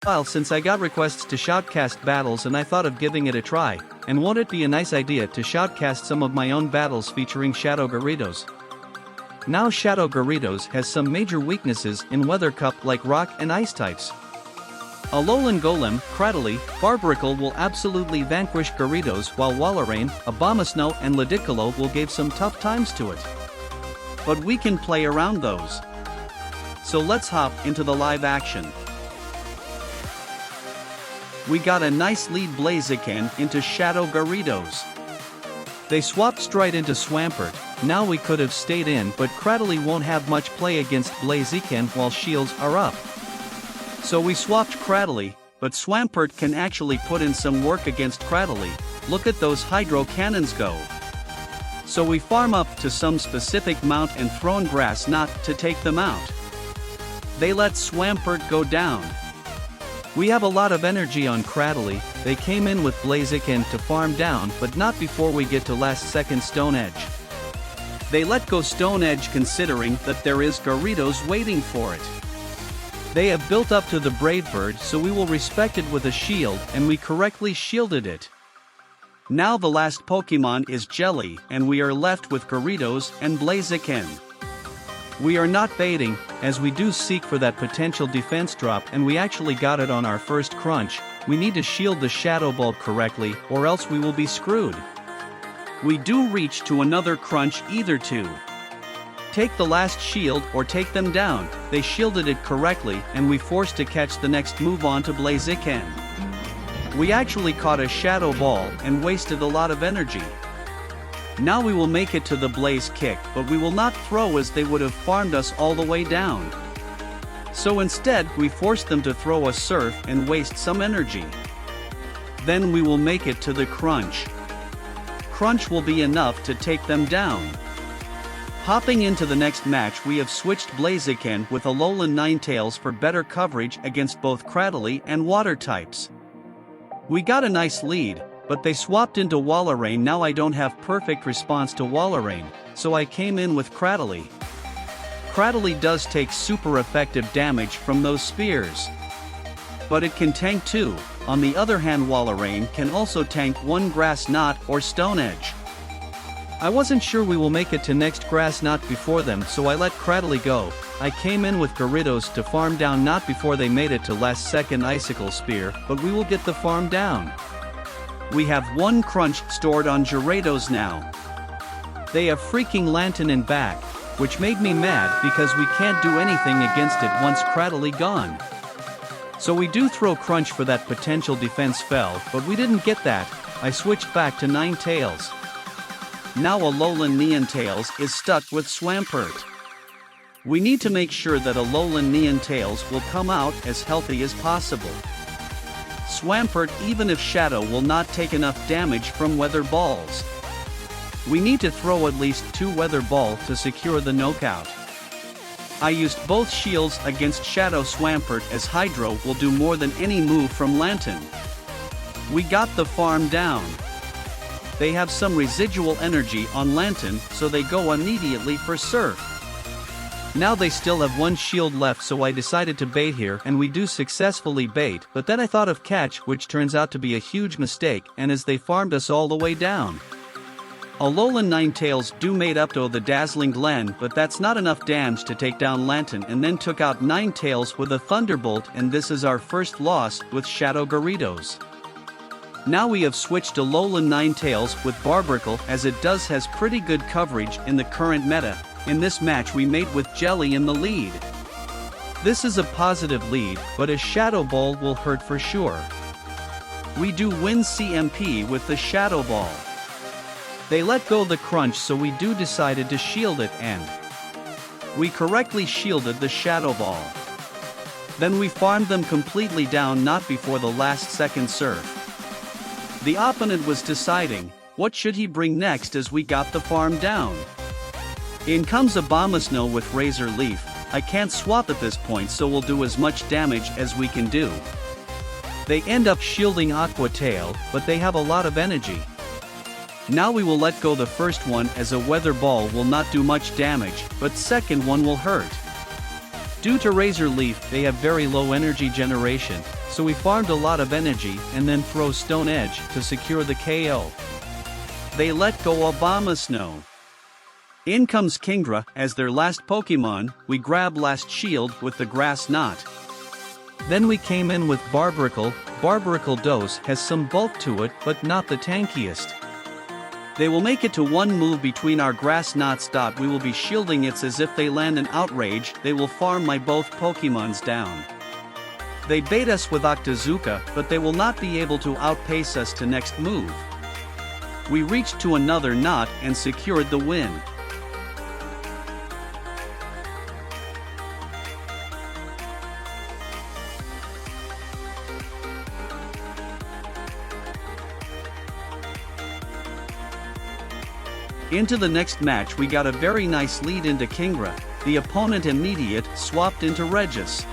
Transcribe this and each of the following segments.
while since I got requests to shoutcast battles and I thought of giving it a try, and won't it be a nice idea to shoutcast some of my own battles featuring Shadow Gyarados? Now Shadow Gyarados has some major weaknesses in Weather Cup like rock and ice types. Alolan Golem, Cradily, Barbaracle will absolutely vanquish Gyarados while Walrein, Abomasnow and Ludicolo will give some tough times to it. But we can play around those. So let's hop into the live action. We got a nice lead Blaziken into Shadow Gyarados. They swapped straight into Swampert. Now we could have stayed in, but Cradily won't have much play against Blaziken while shields are up. So we swapped Cradily, but Swampert can actually put in some work against Cradily. Look at those Hydro Cannons go. So we farm up to some specific mount and thrown Grass Knot to take them out. They let Swampert go down. We have a lot of energy on Cradily. They came in with Blaziken to farm down, but not before we get to last second Stone Edge. They let go Stone Edge considering that there is Gyarados waiting for it. They have built up to the Brave Bird, so we will respect it with a shield, and we correctly shielded it. Now the last Pokemon is Jelly, and we are left with Gyarados and Blaziken. We are not baiting, as we do seek for that potential defense drop, and we actually got it on our first crunch. We need to shield the Shadow Ball correctly, or else we will be screwed. We do reach to another crunch either to take the last shield or take them down. They shielded it correctly, and we forced to catch the next move on to Blaziken. We actually caught a Shadow Ball and wasted a lot of energy. Now we will make it to the Blaze Kick, but we will not throw as they would have farmed us all the way down. So instead, we forced them to throw a Surf and waste some energy. Then we will make it to the Crunch. Crunch will be enough to take them down. Hopping into the next match, we have switched Blaziken with Alolan Ninetales for better coverage against both Cradily and Water types. We got a nice lead, but they swapped into Walrein. Now I don't have perfect response to Walrein, so I came in with Cradily. Cradily does take super effective damage from those spears, but it can tank too. On the other hand, Walrein can also tank one Grass Knot or Stone Edge. I wasn't sure we will make it to next Grass Knot before them, so I let Cradily go. I came in with Gyarados to farm down not before they made it to last second Icicle Spear, but we will get the farm down. We have one crunch stored on Gyarados now. They have freaking Lantern in back, which made me mad because we can't do anything against it once Cradily gone. So we do throw Crunch for that potential defense fell, but we didn't get that. I switched back to Ninetales. Now Alolan Ninetales is stuck with Swampert. We need to make sure that Alolan Ninetales will come out as healthy as possible. Swampert, even if Shadow will not take enough damage from Weather Balls. We need to throw at least 2 Weather Ball to secure the knockout. I used both shields against Shadow Swampert, as Hydro will do more than any move from Lantern. We got the farm down. They have some residual energy on Lantern, so they go immediately for Surf. Now they still have one shield left, so I decided to bait here, and we do successfully bait, but then I thought of Catch, which turns out to be a huge mistake, and as they farmed us all the way down. Alolan Ninetales do made up to the Dazzling Glen, but that's not enough damage to take down Lantern, and then took out Ninetales with a Thunderbolt, and this is our first loss with Shadow Gyarados. Now we have switched to Alolan Ninetales with Barbaracle, as it does has pretty good coverage in the current meta. In this match we made with Jelly in the lead. This is a positive lead, but a Shadow Ball will hurt for sure. We do win CMP with the Shadow Ball. They let go the Crunch, so we do decided to shield it, and we correctly shielded the Shadow Ball. Then we farmed them completely down not before the last second Surf. The opponent was deciding, what should he bring next as we got the farm down. In comes Abomasnow with Razor Leaf. I can't swap at this point, so we'll do as much damage as we can do. They end up shielding Aqua Tail, but they have a lot of energy. Now we will let go the first one, as a Weather Ball will not do much damage, but second one will hurt. Due to Razor Leaf they have very low energy generation, so we farmed a lot of energy and then throw Stone Edge to secure the KO. They let go Abomasnow. In comes Kingdra as their last Pokemon. We grab last shield with the Grass Knot. Then we came in with Barbaracle. Barbaracle Dose has some bulk to it but not the tankiest. They will make it to one move between our Grass Knots. We will be shielding it as if they land an Outrage. They will farm my both Pokemons down. They bait us with Octazooka, but they will not be able to outpace us to next move. We reached to another knot and secured the win. Into the next match we got a very nice lead into Kingdra. The opponent immediate swapped into Regis.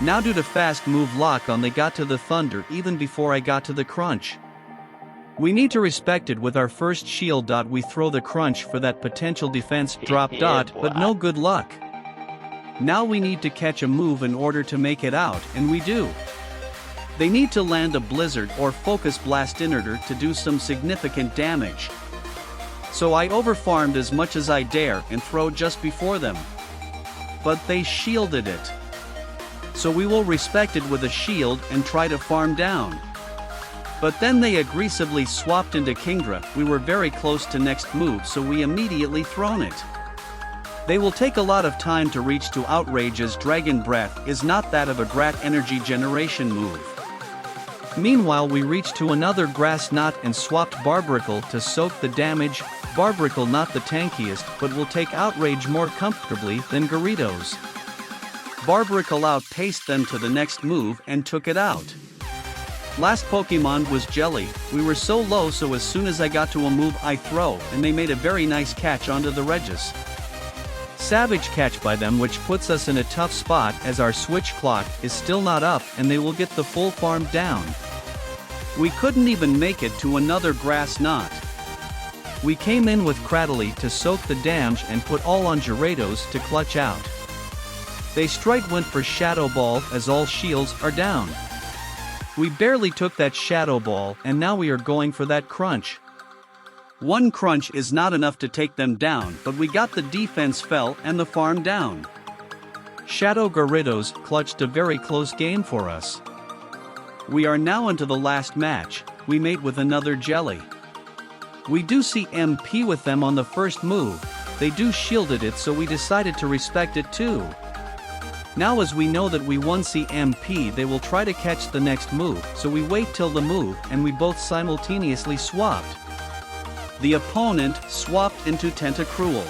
Now due to fast move lock on they got to the Thunder even before I got to the Crunch. We need to respect it with our first shield. We throw the Crunch for that potential defense drop. But no good luck. Now we need to catch a move in order to make it out, and we do. They need to land a Blizzard or Focus Blast Inhibitor to do some significant damage. So I overfarmed as much as I dare and throw just before them. But they shielded it. So we will respect it with a shield and try to farm down. But then they aggressively swapped into Kingdra. We were very close to next move, so we immediately thrown it. They will take a lot of time to reach to Outrage as Dragon Breath is not that of a Grat energy generation move. Meanwhile we reached to another Grass Knot and swapped Barbaracle to soak the damage. Barbaracle not the tankiest but will take Outrage more comfortably than Gyarados. Barbaracle outpaced them to the next move and took it out. Last Pokemon was Jelly. We were so low, so as soon as I got to a move I throw and they made a very nice catch onto the Regis. Savage catch by them, which puts us in a tough spot as our switch clock is still not up and they will get the full farm down. We couldn't even make it to another Grass Knot. We came in with Cradily to soak the damage and put all on Gyarados to clutch out. They straight went for Shadow Ball as all shields are down. We barely took that Shadow Ball and now we are going for that Crunch. One Crunch is not enough to take them down, but we got the defense fell and the farm down. Shadow Gyarados clutched a very close game for us. We are now into the last match. We mate with another Jelly. We do see MP with them on the first move. They do shielded it, so we decided to respect it too. Now as we know that we won MP, they will try to catch the next move, so we wait till the move and we both simultaneously swapped. The opponent swapped into Tentacruel.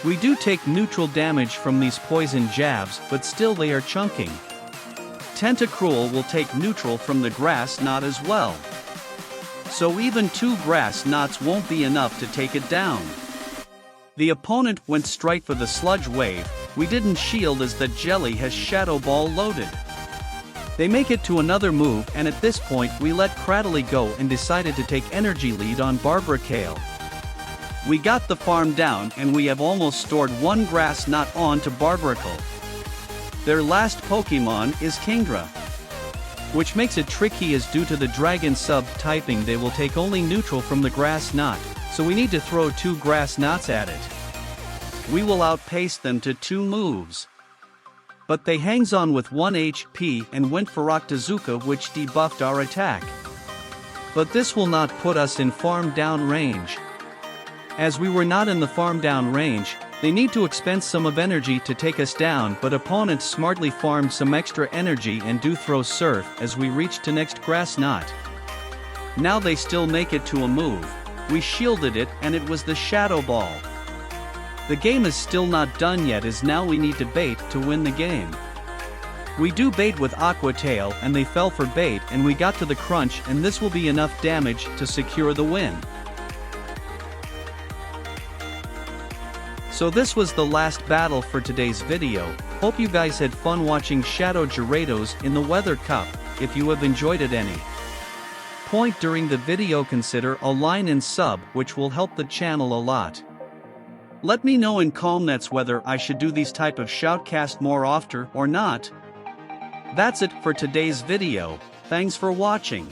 We do take neutral damage from these poison jabs, but still they are chunking. Tentacruel will take neutral from the Grass Knot as well. So even 2 Grass Knots won't be enough to take it down. The opponent went straight for the Sludge Wave. We didn't shield as the Jelly has Shadow Ball loaded. They make it to another move, and at this point we let Cradily go and decided to take energy lead on Barbaracle. We got the farm down and we have almost stored 1 Grass Knot on to Barbaracle. Their last Pokemon is Kingdra, which makes it tricky as due to the Dragon sub-typing they will take only neutral from the Grass Knot, so we need to throw 2 Grass Knots at it. We will outpace them to 2 moves. But they hangs on with 1 HP and went for Octazooka, which debuffed our attack. But this will not put us in farm down range. As we were not in the farm down range, they need to expend some of energy to take us down, but opponents smartly farmed some extra energy and do throw Surf as we reach to next Grass Knot. Now they still make it to a move. We shielded it and it was the Shadow Ball. The game is still not done yet, as now we need to bait to win the game. We do bait with Aqua Tail and they fell for bait and we got to the Crunch, and this will be enough damage to secure the win. So this was the last battle for today's video. Hope you guys had fun watching Shadow Gyarados in the Weather Cup. If you have enjoyed it any point during the video, consider a line and sub, which will help the channel a lot. Let me know in comments whether I should do these type of shoutcast more often or not. That's it for today's video, thanks for watching.